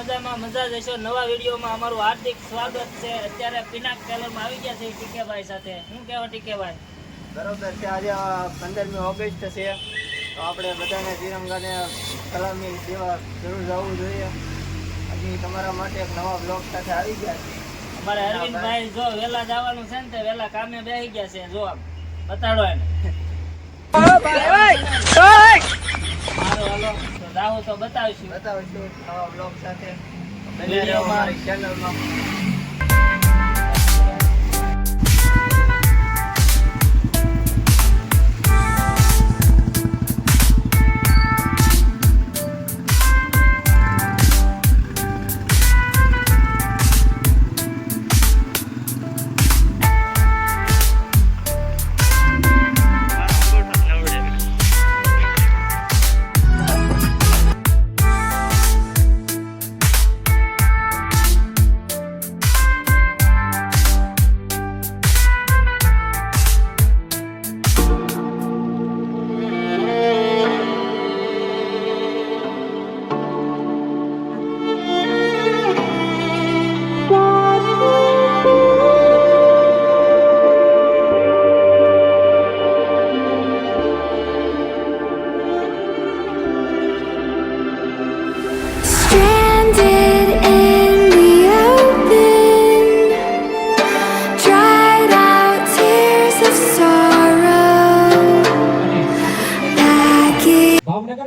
મજામાં મજા જ હશો। નવા વિડીયોમાં અમારું હાર્દિક સ્વાગત છે। અત્યારે પિનાક ટેલરમાં આવી ગયા છે ટીકેભાઈ સાથે। શું કહેવા ટીકેભાઈ? બરોબર છે। આજે 15મી ઓગસ્ટ છે, તો આપણે બધાને તિરંગાને સલામી દેવા જરૂર જવું જોઈએ। હજી તમારા માટે એક નવા બ્લોગ સાથે આવી ગયા છે। અમારે અરવિંદભાઈ જો વહેલા જવાનું છે ને તે વહેલા કામે બેસી ગયા છે। જો આમ બતાડો એને। હાલો તો જાઓ તો બતાવીશું નવા બ્લોગ સાથે બને રહો અમારી ચેનલમાં।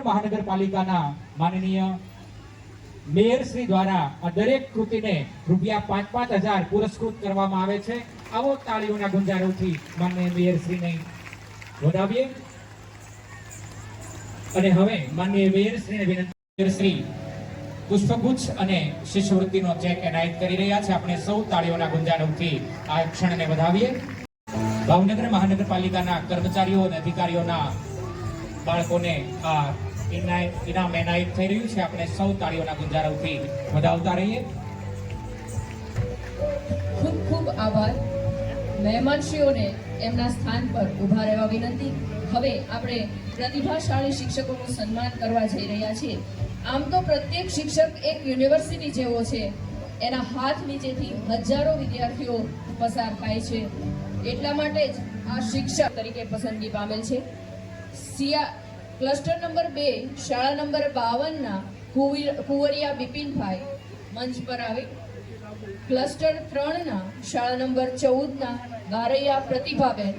મહાનગરપાલિકાના માનનીય મેયર શ્રી દ્વારા આ દરેક કૃતિને રૂપિયા 5,000 પુરસ્કૃત કરવામાં આવે છે। આવો તાળીઓના ગુંજારોથી માનનીય મેયર શ્રીને વધાવીએ। અને હવે માનનીય મેયર શ્રીને વિનંતી, શ્રી પુષ્પગુચ્છ અને શિષ્યવૃત્તિનો ચેક એનાયત કરી રહ્યા છે। આપણે સૌ તાળીઓના ગુંજારોથી આ ક્ષણને વધાવીએ। ભાવનગર મહાનગરપાલિકાના કર્મચારીઓ અને અધિકારીઓના બાળકોને આ ઇનામ એનાયત થઈ રહ્યું છે। આપણે સૌ તાળીઓના ગુંજારોથી વધાવતા રહીએ। ખૂબ ખૂબ આભાર। મહેમાનશ્રીઓને એમના સ્થાન પર ઊભા રહેવા વિનંતી। હવે આપણે પ્રતિભાશાળી શિક્ષકોનું સન્માન કરવા જઈ રહ્યા છીએ। આમ તો પ્રત્યેક શિક્ષક એક યુનિવર્સિટી જેવો છે। એના હાથ નીચેથી હજારો વિદ્યાર્થીઓ પસાર થાય છે, એટલા માટે જ આ શિક્ષક તરીકે પસંદગી પામેલ છે। ક્લસ્ટર નંબર 2 શાળા નંબર 52ના કુંવરિયા બિપિનભાઈ મંચ પર આવે। ક્લસ્ટર 3ના શાળા નંબર 14ના બારૈયા પ્રતિભાબેન।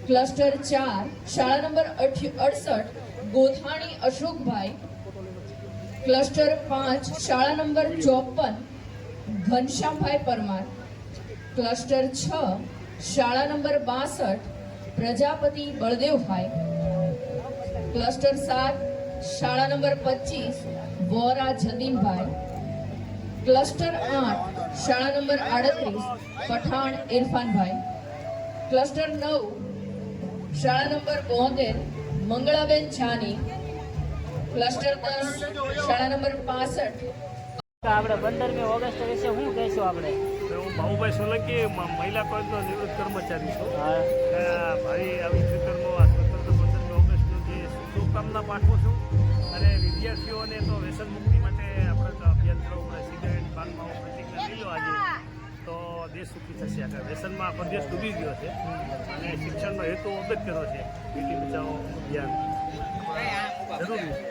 ક્લસ્ટર 4 શાળા નંબર 68 ગોથાણી અશોકભાઈ। ક્લસ્ટર 5 શાળા નંબર 54 ઘનશ્યામભાઈ પરમાર। ક્લસ્ટર 6 શાળા નંબર 62 પ્રજાપતિ બળદેવભાઈ। ક્લસ્ટર 7 શાળા નંબર 25 વોરા જતીનભાઈ। ક્લસ્ટર 8 શાળા નંબર 38 પઠાણ ઇરફાનભાઈ। ક્લસ્ટર 9 શાળા નંબર 72 મંગળાબેન જાની। ક્લસ્ટર 10 શાળા નંબર 65 આપણે 15મી ઓગસ્ટ વિશે શું કહીશું? આપણે હું ભાઉભાઈ સોલંકી મહિલા કોલેજનો નિવૃત્ત કર્મચારી છું। ભાઈ આવી સ્વીકારનો આ સ્વતંત્ર 15મી ઓગસ્ટનું જે શુભકામના પાઠવું છું। અને વિદ્યાર્થીઓને તો વ્યસન મુક્તિ માટે આપણે તો અભિયાન કરવું પડે। સિગરેટ પાનમાં પ્રતિજ્ઞા લઈ લો આજે, તો દેશ સુખી થશે। આખા વ્યસનમાં આખો દેશ ડૂબી ગયો છે અને શિક્ષણનો હેતુ અગત્યનો છે। બેટી બચાવો અભિયાન જરૂરી છે।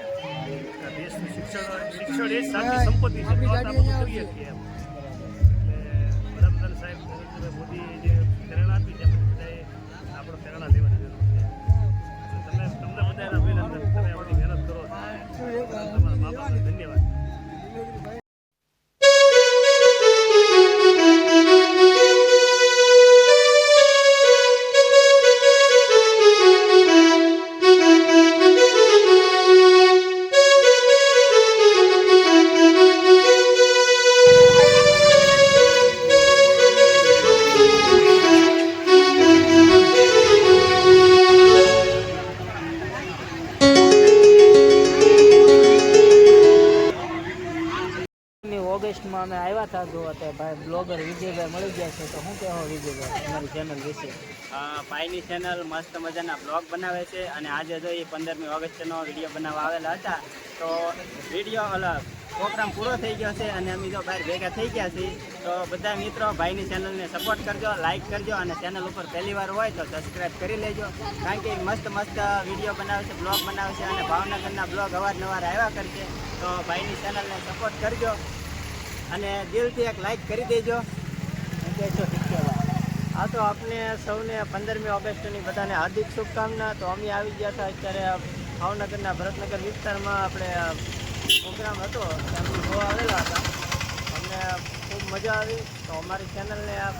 દેશનું શિક્ષણ એ સાચી સંપત્તિ છે, તો આપણે બધું કરીએ છીએ એમ। એટલે વડાપ્રધાન સાહેબ નરેન્દ્રભાઈ મોદી જે પ્રેરણા આપી છે, આપણે બધાએ આપણે પ્રેરણા લેવાની જરૂર છે। તમને બધાને અભિનંદન, તમે આપણી મહેનત કરો છો, તમારા મા બાપને ધન્યવાદ। ઓગસ્ટમાં અમે આવ્યા હતા તો અત્યારે ભાઈ બ્લોગર વિજયભાઈ મળી ગયા છે। તો શું કહેવો વિજયભાઈ તમારી ચેનલ વિશે? ભાઈની ચેનલ મસ્ત મજાના બ્લોગ બનાવે છે। અને આજે જો એ 15મી ઓગસ્ટનો વિડીયો બનાવવા આવેલા હતા, તો વિડીયો પ્રોગ્રામ પૂરો થઈ ગયો છે અને અમે જો બહાર ભેગા થઈ ગયા છીએ. તો બધા મિત્રો ભાઈની ચેનલને સપોર્ટ કરજો, લાઈક કરજો અને ચેનલ ઉપર પહેલી વાર હોય તો સબસ્ક્રાઈબ કરી લેજો. કારણ કે મસ્ત મસ્ત વિડીયો બનાવે છે, બ્લોગ બનાવે છે અને ભાવનગરના બ્લોગ અવારનવાર આવ્યા કરશે. તો ભાઈની ચેનલને સપોર્ટ કરજો અને દિલથી એક લાઈક કરી દેજો. હા, તો આપણે સૌને 15મી ઓગસ્ટની બધાને હાર્દિક શુભકામના. તો અમે આવી ગયા હતા અત્યારે ભાવનગરના ભરતનગર વિસ્તારમાં. આપણે પ્રોગ્રામ હતો અમે જોવા આવેલા હતા. અમને ખૂબ મજા આવી. તો અમારી ચેનલને આપ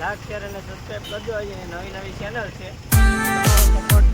લાઈક, શેર અને સબસ્ક્રાઈબ કરજો. અહીંયા નવી નવી ચેનલ છે. સપોર્ટ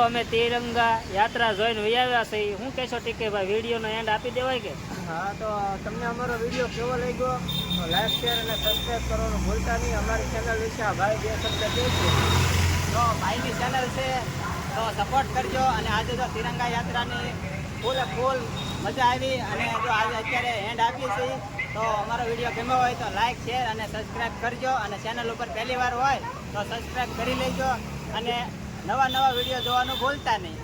અમે તિરંગા યાત્રા જોઈને વહી આવ્યા છે. શું કહેશો ટીકેભાઈ, વિડીયોનો એન્ડ આપી દેવાય કે? હા, તો તમને અમારો વિડીયો કેવો લાગ્યો તો લાઈક શેર અને સબસ્ક્રાઈબ કરવાનું ભૂલતા નહીં. અમારી ચેનલ વિશે આ ભાઈ બે શબ્દ કહે છે. તો ભાઈની ચેનલ છે તો સપોર્ટ કરજો. અને આજે જો તિરંગા યાત્રાની ફૂલ મજા આવી અને જો આજે અત્યારે એન્ડ આપીએ છીએ તો અમારો વિડીયો ગમ્યો હોય તો લાઈક શેર અને સબસ્ક્રાઈબ કરજો. અને ચેનલ ઉપર પહેલી વાર હોય તો સબસ્ક્રાઈબ કરી લેજો અને નવા વિડીયો જોવાનું ભૂલતા નહીં.